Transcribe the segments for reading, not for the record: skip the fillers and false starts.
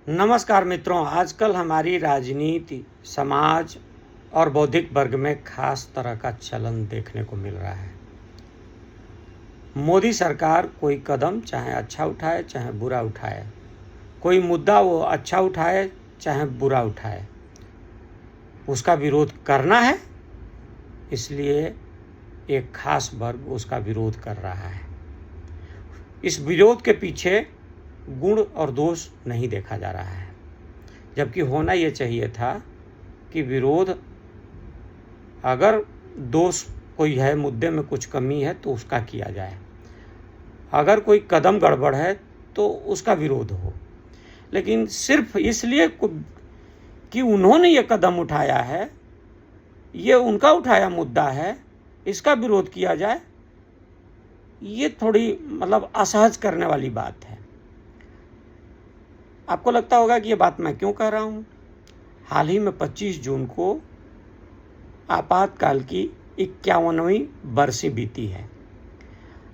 नमस्कार मित्रों, आजकल हमारी राजनीति, समाज और बौद्धिक वर्ग में खास तरह का चलन देखने को मिल रहा है। मोदी सरकार कोई कदम चाहे अच्छा उठाए चाहे बुरा उठाए, कोई मुद्दा वो अच्छा उठाए चाहे बुरा उठाए, उसका विरोध करना है, इसलिए एक खास वर्ग उसका विरोध कर रहा है। इस विरोध के पीछे गुण और दोष नहीं देखा जा रहा है, जबकि होना ये चाहिए था कि विरोध, अगर दोष कोई है, मुद्दे में कुछ कमी है तो उसका किया जाए, अगर कोई कदम गड़बड़ है तो उसका विरोध हो। लेकिन सिर्फ इसलिए कि उन्होंने ये कदम उठाया है, ये उनका उठाया मुद्दा है, इसका विरोध किया जाए, ये थोड़ी असहज करने वाली बात है। आपको लगता होगा कि ये बात मैं क्यों कह रहा हूँ। हाल ही में 25 जून को आपातकाल की 51वीं बरसी बीती है।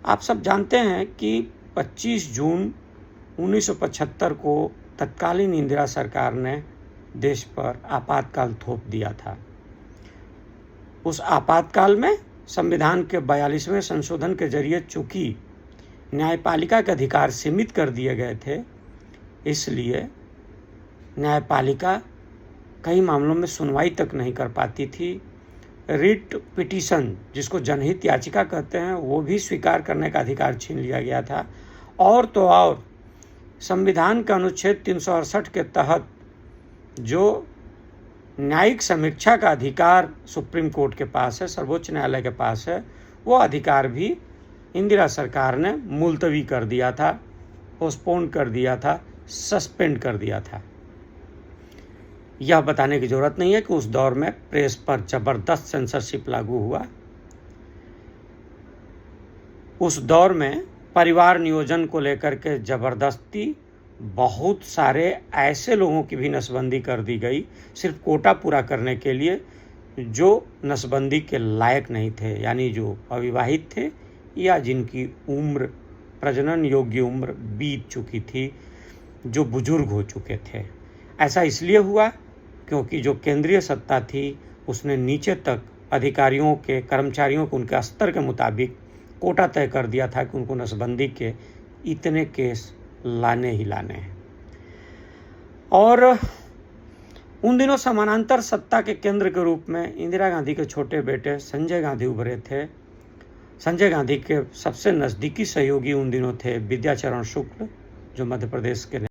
आप सब जानते हैं कि 25 जून 1975 को तत्कालीन इंदिरा सरकार ने देश पर आपातकाल थोप दिया था। उस आपातकाल में संविधान के 42वें संशोधन के जरिए चूंकि न्यायपालिका के अधिकार सीमित कर दिए गए थे, इसलिए न्यायपालिका कई मामलों में सुनवाई तक नहीं कर पाती थी। रिट पिटीशन, जिसको जनहित याचिका कहते हैं, वो भी स्वीकार करने का अधिकार छीन लिया गया था। और तो और संविधान के अनुच्छेद 368 के तहत जो न्यायिक समीक्षा का अधिकार सुप्रीम कोर्ट के पास है, सर्वोच्च न्यायालय के पास है, वो अधिकार भी इंदिरा सरकार ने मुलतवी कर दिया था, पोस्टपोन कर दिया था, सस्पेंड कर दिया था। यह बताने की जरूरत नहीं है कि उस दौर में प्रेस पर जबरदस्त सेंसरशिप लागू हुआ। उस दौर में परिवार नियोजन को लेकर के जबरदस्ती बहुत सारे ऐसे लोगों की भी नसबंदी कर दी गई, सिर्फ कोटा पूरा करने के लिए, जो नसबंदी के लायक नहीं थे, यानी जो अविवाहित थे या जिनकी उम्र, प्रजनन योग्य उम्र बीत चुकी थी, जो बुजुर्ग हो चुके थे। ऐसा इसलिए हुआ क्योंकि जो केंद्रीय सत्ता थी उसने नीचे तक अधिकारियों के, कर्मचारियों को उनके स्तर के मुताबिक कोटा तय कर दिया था कि उनको नसबंदी के इतने केस लाने ही लाने हैं। और उन दिनों समानांतर सत्ता के केंद्र के रूप में इंदिरा गांधी के छोटे बेटे संजय गांधी उभरे थे। संजय गांधी के सबसे नज़दीकी सहयोगी उन दिनों थे विद्याचरण शुक्ल, जो मध्य प्रदेश के